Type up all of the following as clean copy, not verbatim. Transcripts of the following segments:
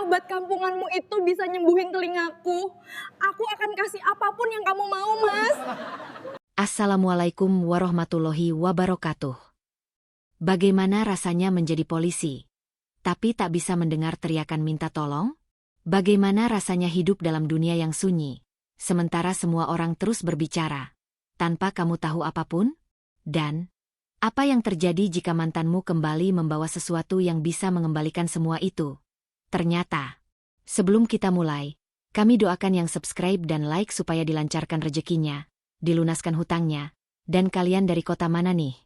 obat kampunganmu itu bisa nyembuhin telingaku, aku akan kasih apapun yang kamu mau, Mas. Assalamualaikum warahmatullahi wabarakatuh. Bagaimana rasanya menjadi polisi, tapi tak bisa mendengar teriakan minta tolong? Bagaimana rasanya hidup dalam dunia yang sunyi, sementara semua orang terus berbicara, tanpa kamu tahu apapun? Dan, apa yang terjadi jika mantanmu kembali membawa sesuatu yang bisa mengembalikan semua itu? Ternyata, sebelum kita mulai, kami doakan yang subscribe dan like supaya dilancarkan rezekinya, dilunaskan hutangnya, dan kalian dari kota mana nih?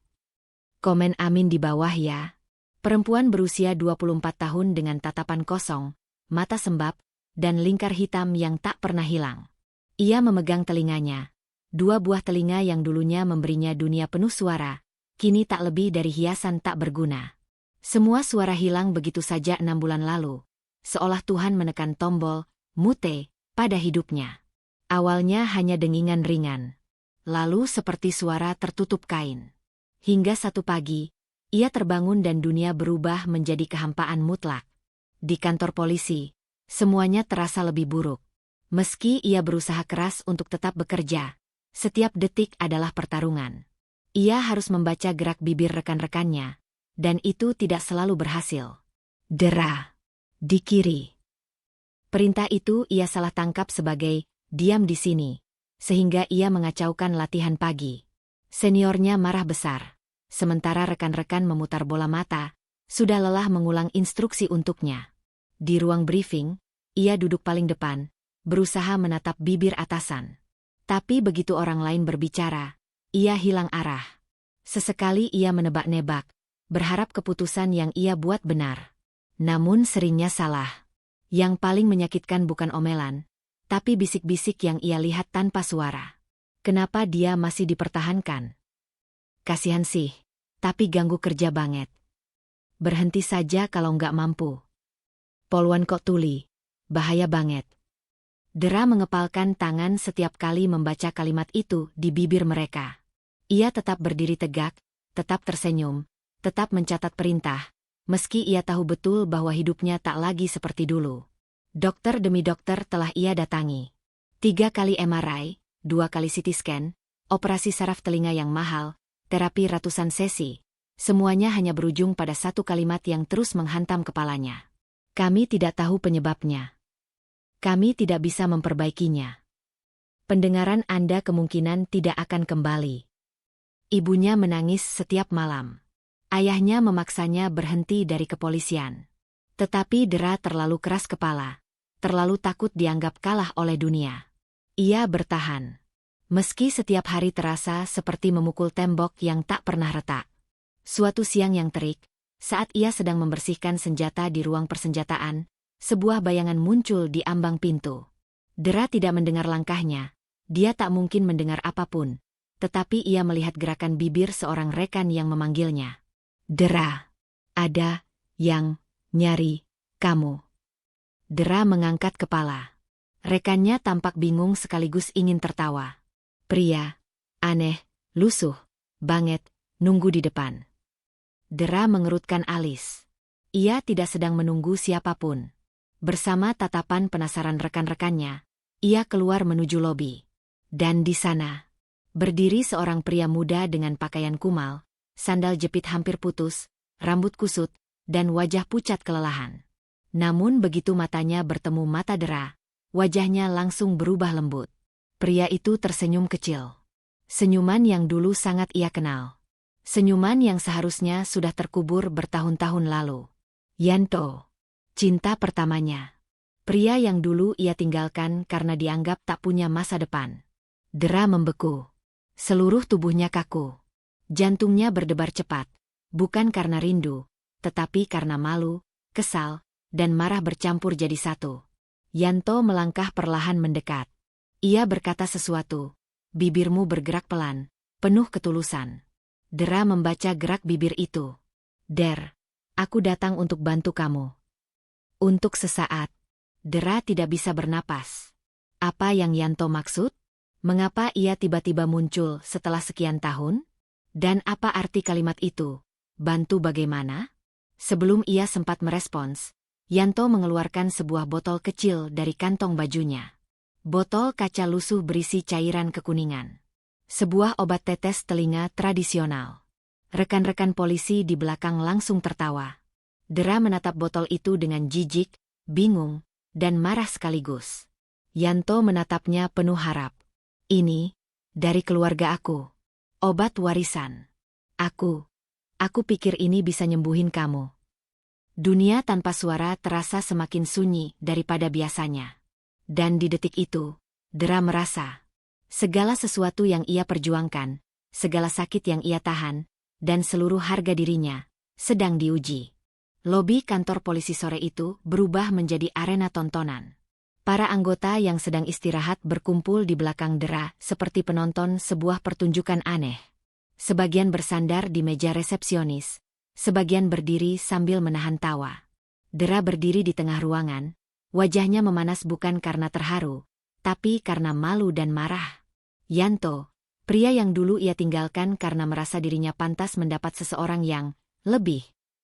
Komen amin di bawah ya. Perempuan berusia 24 tahun dengan tatapan kosong, mata sembab, dan lingkar hitam yang tak pernah hilang. Ia memegang telinganya. Dua buah telinga yang dulunya memberinya dunia penuh suara, kini tak lebih dari hiasan tak berguna. Semua suara hilang begitu saja 6 bulan lalu, seolah Tuhan menekan tombol mute pada hidupnya. Awalnya hanya dengingan ringan, lalu seperti suara tertutup kain. Hingga satu pagi, ia terbangun dan dunia berubah menjadi kehampaan mutlak. Di kantor polisi, semuanya terasa lebih buruk. Meski ia berusaha keras untuk tetap bekerja, setiap detik adalah pertarungan. Ia harus membaca gerak bibir rekan-rekannya, dan itu tidak selalu berhasil. Dera. Di kiri. Perintah itu ia salah tangkap sebagai, diam di sini, sehingga ia mengacaukan latihan pagi. Seniornya marah besar, sementara rekan-rekan memutar bola mata, sudah lelah mengulang instruksi untuknya. Di ruang briefing, ia duduk paling depan, berusaha menatap bibir atasan. Tapi begitu orang lain berbicara, ia hilang arah. Sesekali ia menebak-nebak, berharap keputusan yang ia buat benar. Namun seringnya salah. Yang paling menyakitkan bukan omelan, tapi bisik-bisik yang ia lihat tanpa suara. Kenapa dia masih dipertahankan? Kasihan sih, tapi ganggu kerja banget. Berhenti saja kalau nggak mampu. Poluan kok tuli, bahaya banget. Dera mengepalkan tangan setiap kali membaca kalimat itu di bibir mereka. Ia tetap berdiri tegak, tetap tersenyum, tetap mencatat perintah, meski ia tahu betul bahwa hidupnya tak lagi seperti dulu. Dokter demi dokter telah ia datangi. 3 kali MRI, 2 kali CT scan, operasi saraf telinga yang mahal, terapi ratusan sesi. Semuanya hanya berujung pada satu kalimat yang terus menghantam kepalanya. Kami tidak tahu penyebabnya. Kami tidak bisa memperbaikinya. Pendengaran Anda kemungkinan tidak akan kembali. Ibunya menangis setiap malam. Ayahnya memaksanya berhenti dari kepolisian. Tetapi Dera terlalu keras kepala, terlalu takut dianggap kalah oleh dunia. Ia bertahan. Meski setiap hari terasa seperti memukul tembok yang tak pernah retak. Suatu siang yang terik, saat ia sedang membersihkan senjata di ruang persenjataan, sebuah bayangan muncul di ambang pintu. Dera tidak mendengar langkahnya, dia tak mungkin mendengar apapun, tetapi ia melihat gerakan bibir seorang rekan yang memanggilnya. Dera, ada yang nyari kamu. Dera mengangkat kepala. Rekannya tampak bingung sekaligus ingin tertawa. Pria, aneh, lusuh, banget, nunggu di depan. Dera mengerutkan alis. Ia tidak sedang menunggu siapapun. Bersama tatapan penasaran rekan-rekannya, ia keluar menuju lobi. Dan di sana, berdiri seorang pria muda dengan pakaian kumal, sandal jepit hampir putus, rambut kusut, dan wajah pucat kelelahan. Namun begitu matanya bertemu mata Dera, wajahnya langsung berubah lembut. Pria itu tersenyum kecil. Senyuman yang dulu sangat ia kenal. Senyuman yang seharusnya sudah terkubur bertahun-tahun lalu. Yanto. Cinta pertamanya. Pria yang dulu ia tinggalkan karena dianggap tak punya masa depan. Dera membeku. Seluruh tubuhnya kaku. Jantungnya berdebar cepat. Bukan karena rindu, tetapi karena malu, kesal, dan marah bercampur jadi satu. Yanto melangkah perlahan mendekat. Ia berkata sesuatu. Bibirmu bergerak pelan, penuh ketulusan. Dera membaca gerak bibir itu. Der, aku datang untuk bantu kamu. Untuk sesaat. Dera tidak bisa bernapas. Apa yang Yanto maksud? Mengapa ia tiba-tiba muncul setelah sekian tahun? Dan apa arti kalimat itu? Bantu bagaimana? Sebelum ia sempat merespons, Yanto mengeluarkan sebuah botol kecil dari kantong bajunya. Botol kaca lusuh berisi cairan kekuningan. Sebuah obat tetes telinga tradisional. Rekan-rekan polisi di belakang langsung tertawa. Dera menatap botol itu dengan jijik, bingung, dan marah sekaligus. Yanto menatapnya penuh harap. Ini, dari keluarga aku. Obat warisan. Aku pikir ini bisa nyembuhin kamu. Dunia tanpa suara terasa semakin sunyi daripada biasanya. Dan di detik itu, Dera merasa segala sesuatu yang ia perjuangkan, segala sakit yang ia tahan, dan seluruh harga dirinya, sedang diuji. Lobi kantor polisi sore itu berubah menjadi arena tontonan. Para anggota yang sedang istirahat berkumpul di belakang Dera seperti penonton sebuah pertunjukan aneh. Sebagian bersandar di meja resepsionis, sebagian berdiri sambil menahan tawa. Dera berdiri di tengah ruangan, wajahnya memanas bukan karena terharu, tapi karena malu dan marah. Yanto, pria yang dulu ia tinggalkan karena merasa dirinya pantas mendapat seseorang yang lebih,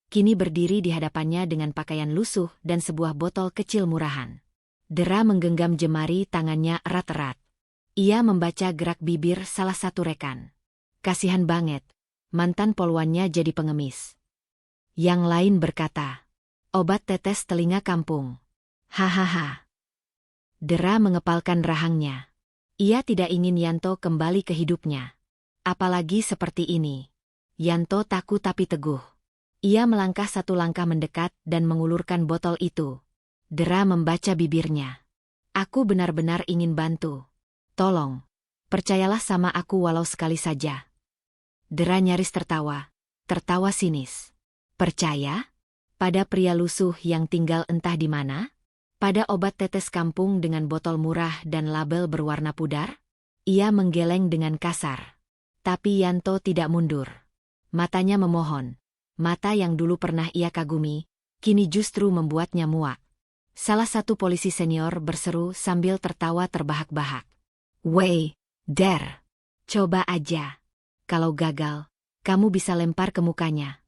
kini berdiri di hadapannya dengan pakaian lusuh dan sebuah botol kecil murahan. Dera menggenggam jemari tangannya erat-erat. Ia membaca gerak bibir salah satu rekan. Kasihan banget, mantan poluannya jadi pengemis. Yang lain berkata, obat tetes telinga kampung. Hahaha. Dera mengepalkan rahangnya. Ia tidak ingin Yanto kembali ke hidupnya. Apalagi seperti ini. Yanto takut tapi teguh. Ia melangkah satu langkah mendekat dan mengulurkan botol itu. Dera membaca bibirnya. Aku benar-benar ingin bantu. Tolong, percayalah sama aku walau sekali saja. Dera nyaris tertawa sinis. Percaya? Pada pria lusuh yang tinggal entah di mana? Pada obat tetes kampung dengan botol murah dan label berwarna pudar? Ia menggeleng dengan kasar. Tapi Yanto tidak mundur. Matanya memohon. Mata yang dulu pernah ia kagumi, kini justru membuatnya muak. Salah satu polisi senior berseru sambil tertawa terbahak-bahak. Weh, Der. Coba aja. Kalau gagal, kamu bisa lempar ke mukanya.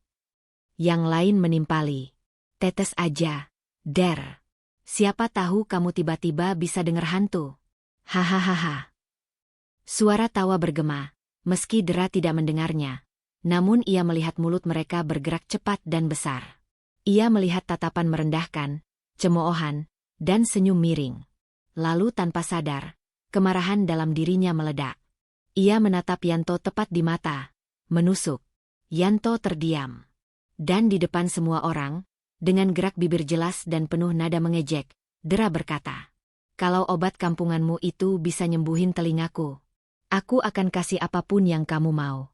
Yang lain menimpali. Tetes aja, Der. Siapa tahu kamu tiba-tiba bisa dengar hantu. Hahaha. Suara tawa bergema, meski Dera tidak mendengarnya. Namun ia melihat mulut mereka bergerak cepat dan besar. Ia melihat tatapan merendahkan, cemoohan, dan senyum miring. Lalu tanpa sadar, kemarahan dalam dirinya meledak. Ia menatap Yanto tepat di mata, menusuk. Yanto terdiam. Dan di depan semua orang, dengan gerak bibir jelas dan penuh nada mengejek, Dera berkata, kalau obat kampunganmu itu bisa nyembuhin telingaku, aku akan kasih apapun yang kamu mau.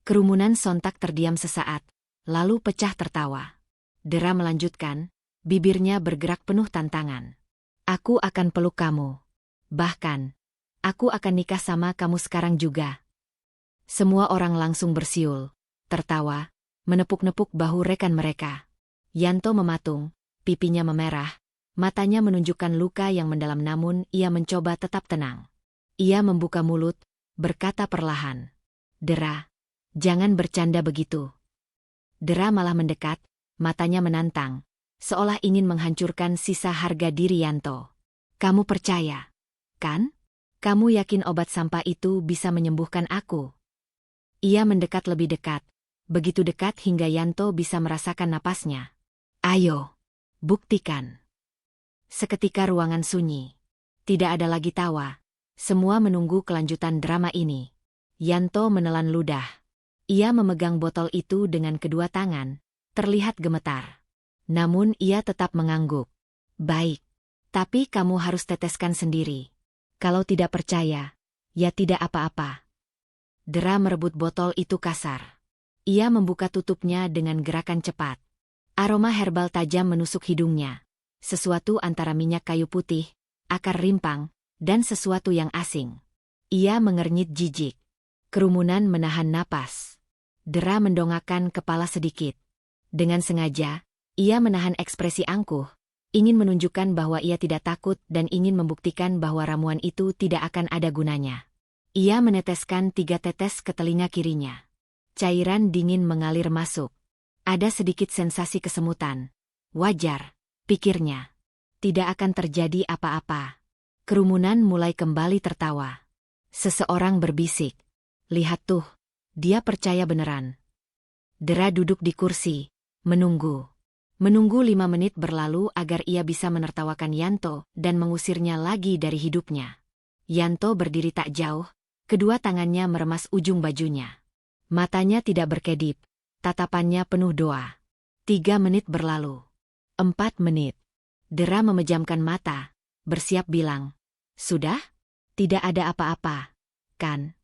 Kerumunan sontak terdiam sesaat, lalu pecah tertawa. Dera melanjutkan, bibirnya bergerak penuh tantangan. Aku akan peluk kamu. Bahkan, aku akan nikah sama kamu sekarang juga. Semua orang langsung bersiul, tertawa, menepuk-nepuk bahu rekan mereka. Yanto mematung, pipinya memerah, matanya menunjukkan luka yang mendalam namun ia mencoba tetap tenang. Ia membuka mulut, berkata perlahan. Dera, jangan bercanda begitu. Dera malah mendekat, matanya menantang, seolah ingin menghancurkan sisa harga diri Yanto. Kamu percaya, kan? Kamu yakin obat sampah itu bisa menyembuhkan aku? Ia mendekat lebih dekat, begitu dekat hingga Yanto bisa merasakan napasnya. Ayo, buktikan. Seketika ruangan sunyi. Tidak ada lagi tawa. Semua menunggu kelanjutan drama ini. Yanto menelan ludah. Ia memegang botol itu dengan kedua tangan, terlihat gemetar. Namun ia tetap mengangguk. Baik, tapi kamu harus teteskan sendiri. Kalau tidak percaya, ya tidak apa-apa. Dera merebut botol itu kasar. Ia membuka tutupnya dengan gerakan cepat. Aroma herbal tajam menusuk hidungnya. Sesuatu antara minyak kayu putih, akar rimpang, dan sesuatu yang asing. Ia mengernyit jijik. Kerumunan menahan napas. Dera mendongakkan kepala sedikit. Dengan sengaja, ia menahan ekspresi angkuh, ingin menunjukkan bahwa ia tidak takut dan ingin membuktikan bahwa ramuan itu tidak akan ada gunanya. Ia meneteskan 3 tetes ke telinga kirinya. Cairan dingin mengalir masuk. Ada sedikit sensasi kesemutan. Wajar, pikirnya. Tidak akan terjadi apa-apa. Kerumunan mulai kembali tertawa. Seseorang berbisik. Lihat tuh, dia percaya beneran. Dera duduk di kursi, menunggu. Menunggu 5 menit berlalu agar ia bisa menertawakan Yanto dan mengusirnya lagi dari hidupnya. Yanto berdiri tak jauh, kedua tangannya meremas ujung bajunya. Matanya tidak berkedip, tatapannya penuh doa. 3 menit berlalu. 4 menit. Dera memejamkan mata, bersiap bilang, "Sudah? Tidak ada apa-apa, kan?"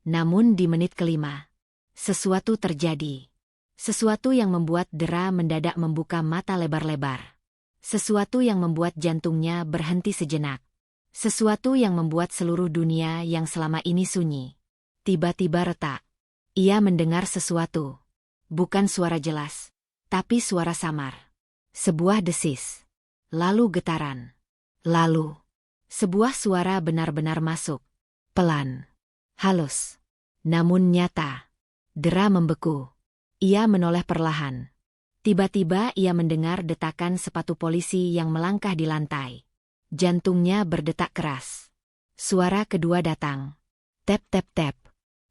Namun di menit kelima, sesuatu terjadi. Sesuatu yang membuat Dera mendadak membuka mata lebar-lebar. Sesuatu yang membuat jantungnya berhenti sejenak. Sesuatu yang membuat seluruh dunia yang selama ini sunyi tiba-tiba retak. Ia mendengar sesuatu. Bukan suara jelas, tapi suara samar. Sebuah desis. Lalu getaran. Lalu, sebuah suara benar-benar masuk. Pelan. Halus. Namun nyata. Dera membeku. Ia menoleh perlahan. Tiba-tiba ia mendengar detakan sepatu polisi yang melangkah di lantai. Jantungnya berdetak keras. Suara kedua datang. Tep tep tep.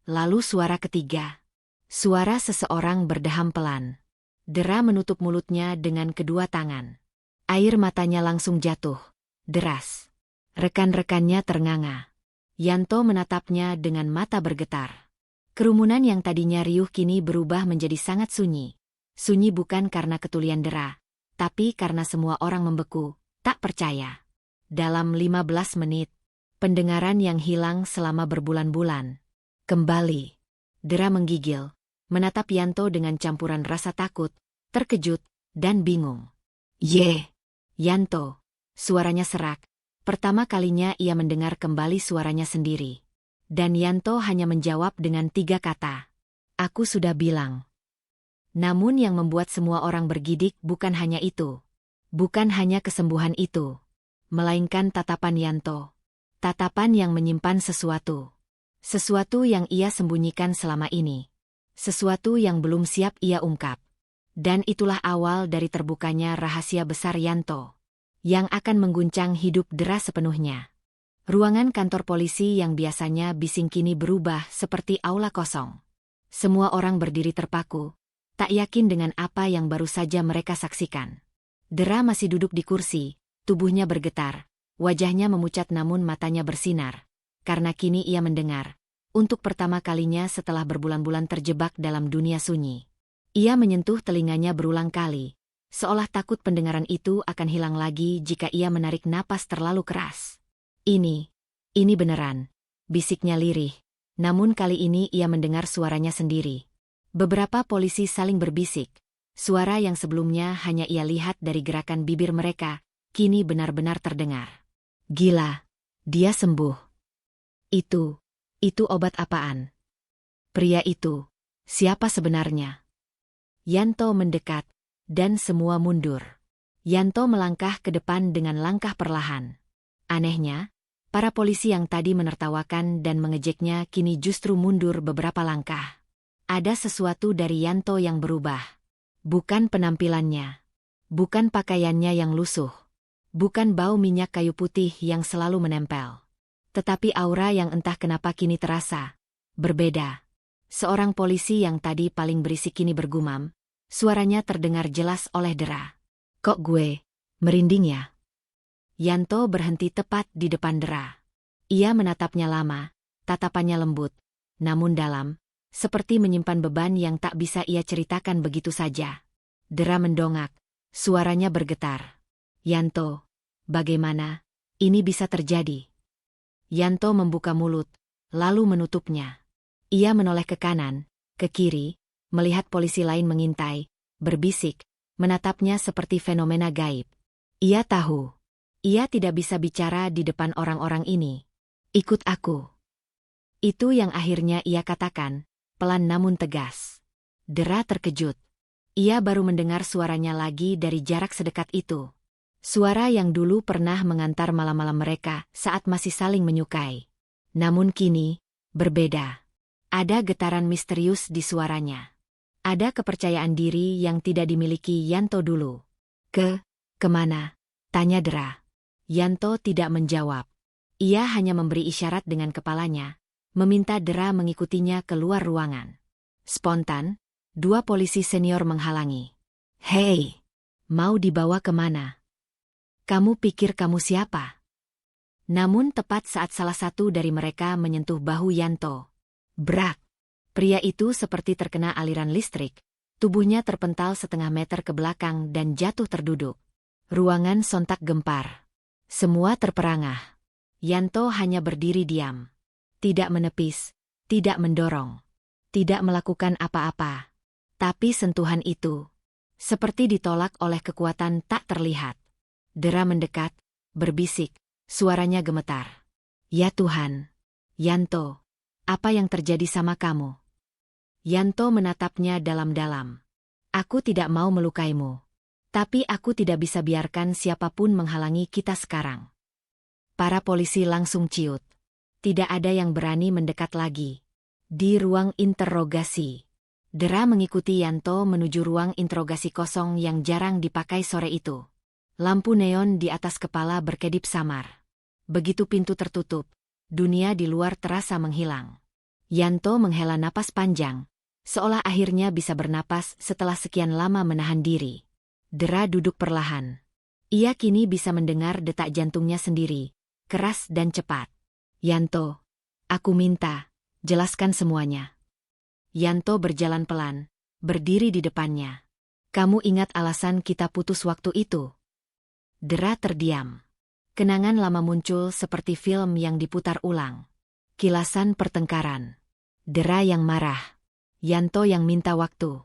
Lalu suara ketiga. Suara seseorang berdeham pelan. Dera menutup mulutnya dengan kedua tangan. Air matanya langsung jatuh. Deras. Rekan-rekannya ternganga. Yanto menatapnya dengan mata bergetar. Kerumunan yang tadinya riuh kini berubah menjadi sangat sunyi. Sunyi bukan karena ketulian Dera, tapi karena semua orang membeku, tak percaya. Dalam 15 menit, pendengaran yang hilang selama berbulan-bulan kembali. Dera menggigil, menatap Yanto dengan campuran rasa takut, terkejut, dan bingung. "Ye!" Yanto. Suaranya serak. Pertama kalinya ia mendengar kembali suaranya sendiri. Dan Yanto hanya menjawab dengan 3 kata. "Aku sudah bilang." Namun yang membuat semua orang bergidik bukan hanya itu. Bukan hanya kesembuhan itu. Melainkan tatapan Yanto. Tatapan yang menyimpan sesuatu. Sesuatu yang ia sembunyikan selama ini. Sesuatu yang belum siap ia ungkap. Dan itulah awal dari terbukanya rahasia besar Yanto. Yang akan mengguncang hidup Dera sepenuhnya. Ruangan kantor polisi yang biasanya bising kini berubah seperti aula kosong. Semua orang berdiri terpaku, tak yakin dengan apa yang baru saja mereka saksikan. Dera masih duduk di kursi, tubuhnya bergetar, wajahnya memucat namun matanya bersinar. Karena kini ia mendengar, untuk pertama kalinya setelah berbulan-bulan terjebak dalam dunia sunyi. Ia menyentuh telinganya berulang kali, seolah takut pendengaran itu akan hilang lagi jika ia menarik napas terlalu keras. Ini beneran, bisiknya lirih, namun kali ini ia mendengar suaranya sendiri. Beberapa polisi saling berbisik, suara yang sebelumnya hanya ia lihat dari gerakan bibir mereka, kini benar-benar terdengar. "Gila, dia sembuh. Itu obat apaan? Pria itu, siapa sebenarnya?" Yanto mendekat, dan semua mundur. Yanto melangkah ke depan dengan langkah perlahan. Anehnya, para polisi yang tadi menertawakan dan mengejeknya kini justru mundur beberapa langkah. Ada sesuatu dari Yanto yang berubah. Bukan penampilannya. Bukan pakaiannya yang lusuh. Bukan bau minyak kayu putih yang selalu menempel. Tetapi aura yang entah kenapa kini terasa berbeda. Seorang polisi yang tadi paling berisik kini bergumam. Suaranya terdengar jelas oleh Dera. "Kok gue merinding ya?" Yanto berhenti tepat di depan Dera. Ia menatapnya lama, tatapannya lembut, namun dalam, seperti menyimpan beban yang tak bisa ia ceritakan begitu saja. Dera mendongak, suaranya bergetar. "Yanto, bagaimana ini bisa terjadi?" Yanto membuka mulut, lalu menutupnya. Ia menoleh ke kanan, ke kiri, melihat polisi lain mengintai, berbisik, menatapnya seperti fenomena gaib. Ia tahu. Ia tidak bisa bicara di depan orang-orang ini. "Ikut aku." Itu yang akhirnya ia katakan, pelan namun tegas. Dera terkejut. Ia baru mendengar suaranya lagi dari jarak sedekat itu. Suara yang dulu pernah mengantar malam-malam mereka saat masih saling menyukai. Namun kini, berbeda. Ada getaran misterius di suaranya. Ada kepercayaan diri yang tidak dimiliki Yanto dulu. Kemana? Tanya Dera. Yanto tidak menjawab. Ia hanya memberi isyarat dengan kepalanya, meminta Dera mengikutinya keluar ruangan. Spontan, dua polisi senior menghalangi. Hei, mau dibawa kemana? Kamu pikir kamu siapa? Namun tepat saat salah satu dari mereka menyentuh bahu Yanto. Brak! Pria itu seperti terkena aliran listrik. Tubuhnya terpental setengah meter ke belakang dan jatuh terduduk. Ruangan sontak gempar. Semua terperangah. Yanto hanya berdiri diam. Tidak menepis, tidak mendorong, tidak melakukan apa-apa. Tapi sentuhan itu seperti ditolak oleh kekuatan tak terlihat. Dera mendekat, berbisik, suaranya gemetar. Ya Tuhan, Yanto, apa yang terjadi sama kamu? Yanto menatapnya dalam-dalam. Aku tidak mau melukaimu. Tapi aku tidak bisa biarkan siapapun menghalangi kita sekarang. Para polisi langsung ciut. Tidak ada yang berani mendekat lagi. Di ruang interogasi, Dera mengikuti Yanto menuju ruang interogasi kosong yang jarang dipakai sore itu. Lampu neon di atas kepala berkedip samar. Begitu pintu tertutup, dunia di luar terasa menghilang. Yanto menghela napas panjang, seolah akhirnya bisa bernapas setelah sekian lama menahan diri. Dera duduk perlahan. Ia kini bisa mendengar detak jantungnya sendiri, keras dan cepat. Yanto, aku minta, jelaskan semuanya. Yanto berjalan pelan, berdiri di depannya. Kamu ingat alasan kita putus waktu itu? Dera terdiam. Kenangan lama muncul seperti film yang diputar ulang. Kilasan pertengkaran. Dera yang marah. Yanto yang minta waktu.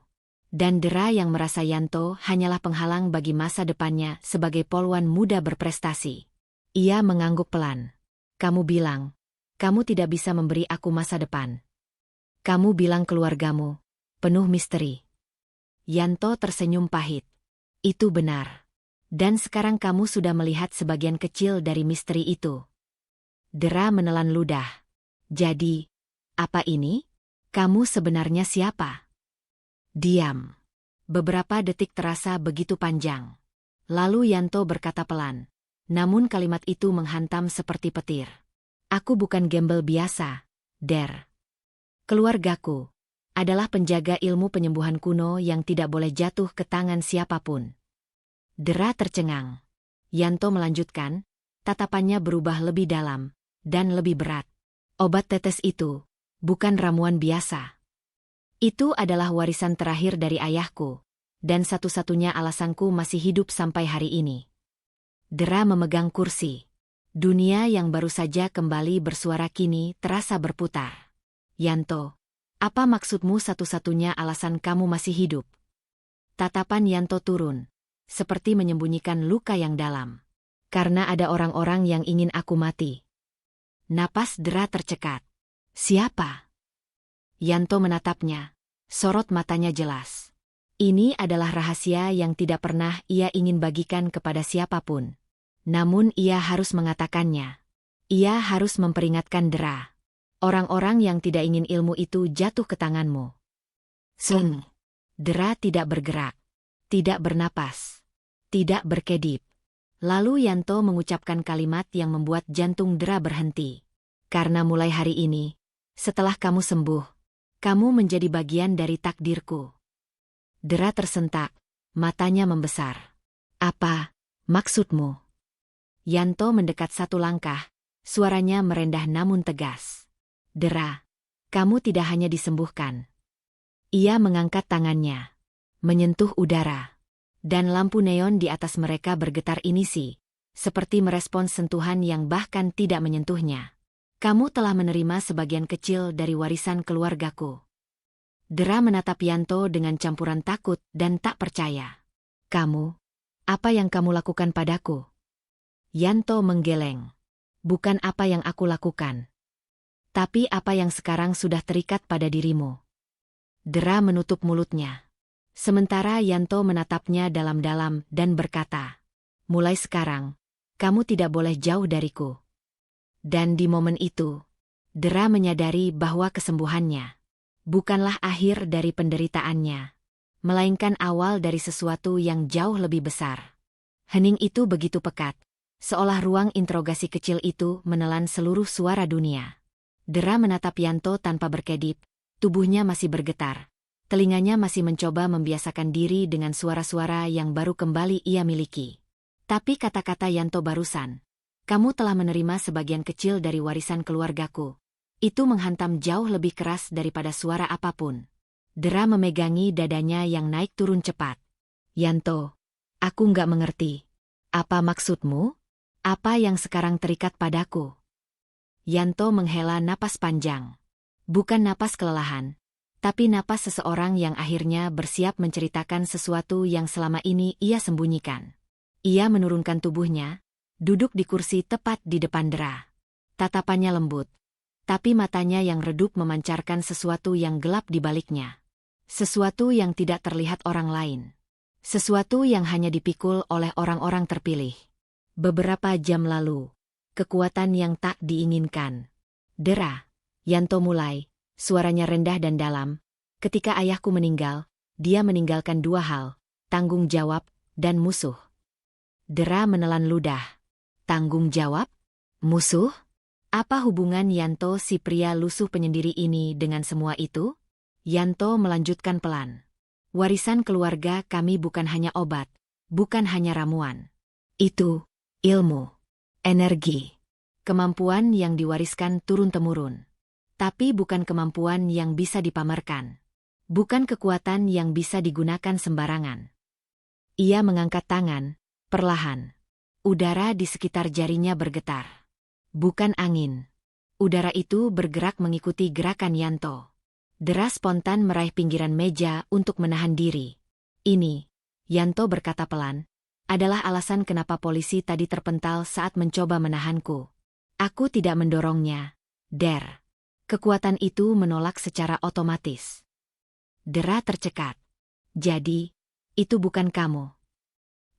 Dan Dera yang merasa Yanto hanyalah penghalang bagi masa depannya sebagai poluan muda berprestasi. Ia mengangguk pelan. Kamu bilang, kamu tidak bisa memberi aku masa depan. Kamu bilang keluargamu penuh misteri. Yanto tersenyum pahit. Itu benar. Dan sekarang kamu sudah melihat sebagian kecil dari misteri itu. Dera menelan ludah. Jadi, apa ini? Kamu sebenarnya siapa? Diam. Beberapa detik terasa begitu panjang. Lalu Yanto berkata pelan. Namun kalimat itu menghantam seperti petir. Aku bukan gembel biasa, Der. Keluargaku adalah penjaga ilmu penyembuhan kuno yang tidak boleh jatuh ke tangan siapapun. Dera tercengang. Yanto melanjutkan, tatapannya berubah lebih dalam dan lebih berat. Obat tetes itu bukan ramuan biasa. Itu adalah warisan terakhir dari ayahku, dan satu-satunya alasanku masih hidup sampai hari ini. Dera memegang kursi. Dunia yang baru saja kembali bersuara kini terasa berputar. Yanto, apa maksudmu satu-satunya alasan kamu masih hidup? Tatapan Yanto turun, seperti menyembunyikan luka yang dalam. Karena ada orang-orang yang ingin aku mati. Napas Dera tercekat. Siapa? Yanto menatapnya. Sorot matanya jelas. Ini adalah rahasia yang tidak pernah ia ingin bagikan kepada siapapun. Namun ia harus mengatakannya. Ia harus memperingatkan Dera. Orang-orang yang tidak ingin ilmu itu jatuh ke tanganmu. Seng. Dera tidak bergerak. Tidak bernapas. Tidak berkedip. Lalu Yanto mengucapkan kalimat yang membuat jantung Dera berhenti. Karena mulai hari ini, setelah kamu sembuh, kamu menjadi bagian dari takdirku. Dera tersentak, matanya membesar. Apa maksudmu? Yanto mendekat satu langkah, suaranya merendah namun tegas. Dera, kamu tidak hanya disembuhkan. Ia mengangkat tangannya, menyentuh udara. Dan lampu neon di atas mereka bergetar inisi, seperti merespons sentuhan yang bahkan tidak menyentuhnya. Kamu telah menerima sebagian kecil dari warisan keluargaku. Dera menatap Yanto dengan campuran takut dan tak percaya. Kamu? Apa yang kamu lakukan padaku? Yanto menggeleng. Bukan apa yang aku lakukan. Tapi apa yang sekarang sudah terikat pada dirimu. Dera menutup mulutnya. Sementara Yanto menatapnya dalam-dalam dan berkata, mulai sekarang, kamu tidak boleh jauh dariku. Dan di momen itu, Dera menyadari bahwa kesembuhannya bukanlah akhir dari penderitaannya, melainkan awal dari sesuatu yang jauh lebih besar. Hening itu begitu pekat, seolah ruang interogasi kecil itu menelan seluruh suara dunia. Dera menatap Yanto tanpa berkedip, tubuhnya masih bergetar. Telinganya masih mencoba membiasakan diri dengan suara-suara yang baru kembali ia miliki. Tapi kata-kata Yanto barusan, "Kamu telah menerima sebagian kecil dari warisan keluargaku." Itu menghantam jauh lebih keras daripada suara apapun. Dera memegangi dadanya yang naik turun cepat. "Yanto, aku nggak mengerti. Apa maksudmu? Apa yang sekarang terikat padaku?" Yanto menghela napas panjang. Bukan napas kelelahan, tapi napas seseorang yang akhirnya bersiap menceritakan sesuatu yang selama ini ia sembunyikan. Ia menurunkan tubuhnya, duduk di kursi tepat di depan Dera. Tatapannya lembut, tapi matanya yang redup memancarkan sesuatu yang gelap di baliknya. Sesuatu yang tidak terlihat orang lain. Sesuatu yang hanya dipikul oleh orang-orang terpilih. Beberapa jam lalu, kekuatan yang tak diinginkan. "Dera," Yanto mulai, suaranya rendah dan dalam. "Ketika ayahku meninggal, dia meninggalkan dua hal, tanggung jawab dan musuh." Dera menelan ludah. Tanggung jawab? Musuh? Apa hubungan Yanto si pria lusuh penyendiri ini dengan semua itu? Yanto melanjutkan pelan. "Warisan keluarga kami bukan hanya obat, bukan hanya ramuan. Itu ilmu, energi, kemampuan yang diwariskan turun-temurun. Tapi bukan kemampuan yang bisa dipamerkan. Bukan kekuatan yang bisa digunakan sembarangan." Ia mengangkat tangan, perlahan. Udara di sekitar jarinya bergetar. Bukan angin. Udara itu bergerak mengikuti gerakan Yanto. Dera spontan meraih pinggiran meja untuk menahan diri. "Ini," Yanto berkata pelan, "adalah alasan kenapa polisi tadi terpental saat mencoba menahanku. Aku tidak mendorongnya, Der. Kekuatan itu menolak secara otomatis." Dera tercekat. "Jadi, itu bukan kamu?"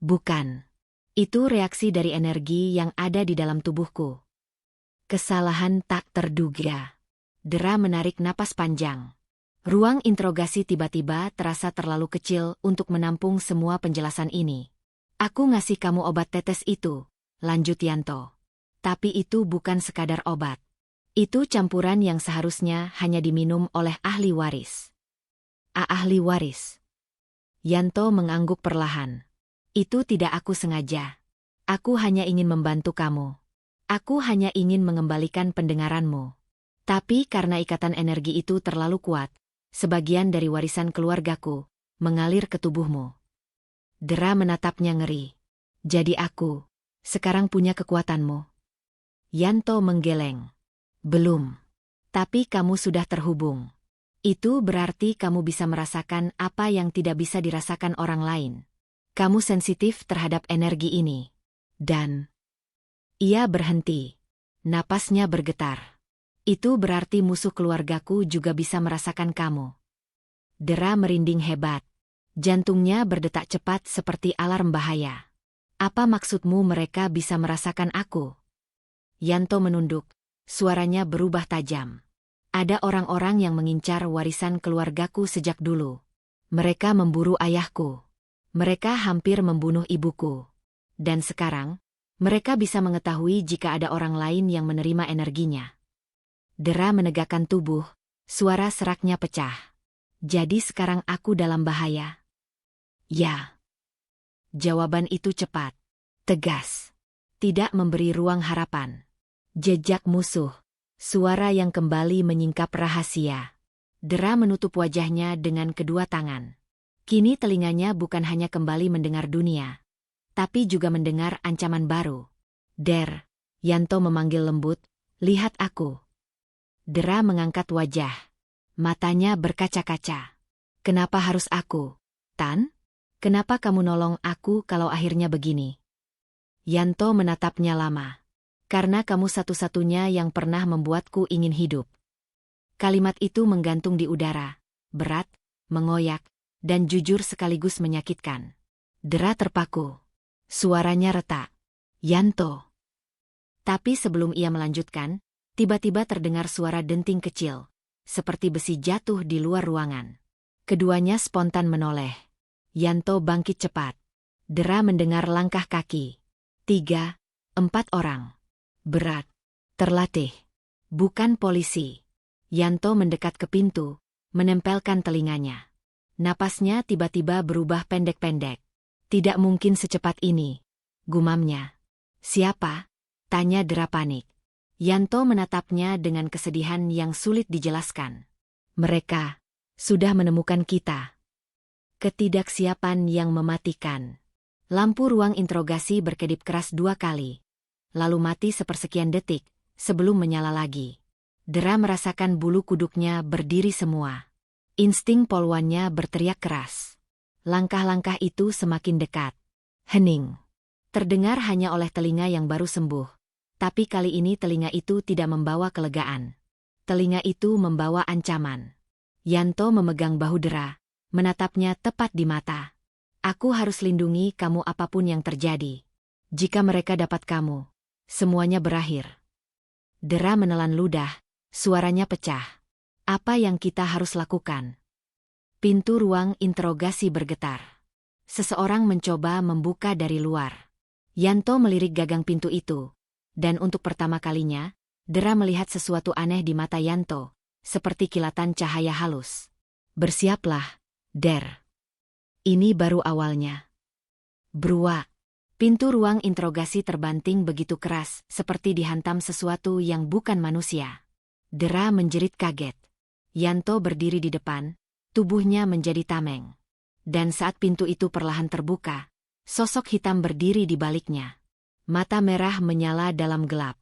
"Bukan. Itu reaksi dari energi yang ada di dalam tubuhku." Kesalahan tak terduga. Dera menarik napas panjang. Ruang interogasi tiba-tiba terasa terlalu kecil untuk menampung semua penjelasan ini. "Aku ngasih kamu obat tetes itu," lanjut Yanto. "Tapi itu bukan sekadar obat. Itu campuran yang seharusnya hanya diminum oleh ahli waris." Ahli waris?" Yanto mengangguk perlahan. "Itu tidak aku sengaja. Aku hanya ingin membantu kamu. Aku hanya ingin mengembalikan pendengaranmu. Tapi karena ikatan energi itu terlalu kuat, sebagian dari warisan keluargaku mengalir ke tubuhmu." Dera menatapnya ngeri. "Jadi aku sekarang punya kekuatanmu?" Yanto menggeleng. "Belum. Tapi kamu sudah terhubung. Itu berarti kamu bisa merasakan apa yang tidak bisa dirasakan orang lain. Kamu sensitif terhadap energi ini. Dan..." Ia berhenti. Napasnya bergetar. "Itu berarti musuh keluargaku juga bisa merasakan kamu." Dera merinding hebat. Jantungnya berdetak cepat seperti alarm bahaya. "Apa maksudmu mereka bisa merasakan aku?" Yanto menunduk. Suaranya berubah tajam. "Ada orang-orang yang mengincar warisan keluargaku sejak dulu. Mereka memburu ayahku. Mereka hampir membunuh ibuku. Dan sekarang, mereka bisa mengetahui jika ada orang lain yang menerima energinya." Dera menegakkan tubuh, suara seraknya pecah. "Jadi sekarang aku dalam bahaya?" "Ya." Jawaban itu cepat, tegas. Tidak memberi ruang harapan. Jejak musuh. Suara yang kembali menyingkap rahasia. Dera menutup wajahnya dengan kedua tangan. Kini telinganya bukan hanya kembali mendengar dunia, tapi juga mendengar ancaman baru. "Der," Yanto memanggil lembut, "lihat aku." Dera mengangkat wajah. Matanya berkaca-kaca. "Kenapa harus aku, Tan? Kenapa kamu nolong aku kalau akhirnya begini?" Yanto menatapnya lama. "Karena kamu satu-satunya yang pernah membuatku ingin hidup." Kalimat itu menggantung di udara, berat, mengoyak, dan jujur sekaligus menyakitkan. Dera terpaku. Suaranya retak. "Yanto." Tapi sebelum ia melanjutkan, tiba-tiba terdengar suara denting kecil, seperti besi jatuh di luar ruangan. Keduanya spontan menoleh. Yanto bangkit cepat. Dera mendengar langkah kaki. 3, 4 orang. Berat. Terlatih. Bukan polisi. Yanto mendekat ke pintu, menempelkan telinganya. Napasnya tiba-tiba berubah pendek-pendek. Tidak mungkin secepat ini, gumamnya. Siapa? Tanya Dera panik. Yanto menatapnya dengan kesedihan yang sulit dijelaskan. Mereka sudah menemukan kita. Ketidaksiapan yang mematikan. Lampu ruang interogasi berkedip keras 2 kali. Lalu mati sepersekian detik, sebelum menyala lagi. Dera merasakan bulu kuduknya berdiri semua. Insting polwannya berteriak keras. Langkah-langkah itu semakin dekat. Hening. Terdengar hanya oleh telinga yang baru sembuh. Tapi kali ini telinga itu tidak membawa kelegaan. Telinga itu membawa ancaman. Yanto memegang bahu Dera, menatapnya tepat di mata. Aku harus lindungi kamu apapun yang terjadi. Jika mereka dapat kamu, semuanya berakhir. Dera menelan ludah, suaranya pecah. Apa yang kita harus lakukan? Pintu ruang interogasi bergetar. Seseorang mencoba membuka dari luar. Yanto melirik gagang pintu itu. Dan untuk pertama kalinya, Dera melihat sesuatu aneh di mata Yanto, seperti kilatan cahaya halus. Bersiaplah, Der. Ini baru awalnya. Brua. Pintu ruang interogasi terbanting begitu keras, seperti dihantam sesuatu yang bukan manusia. Dera menjerit kaget. Yanto berdiri di depan, tubuhnya menjadi tameng. Dan saat pintu itu perlahan terbuka, sosok hitam berdiri di baliknya. Mata merah menyala dalam gelap.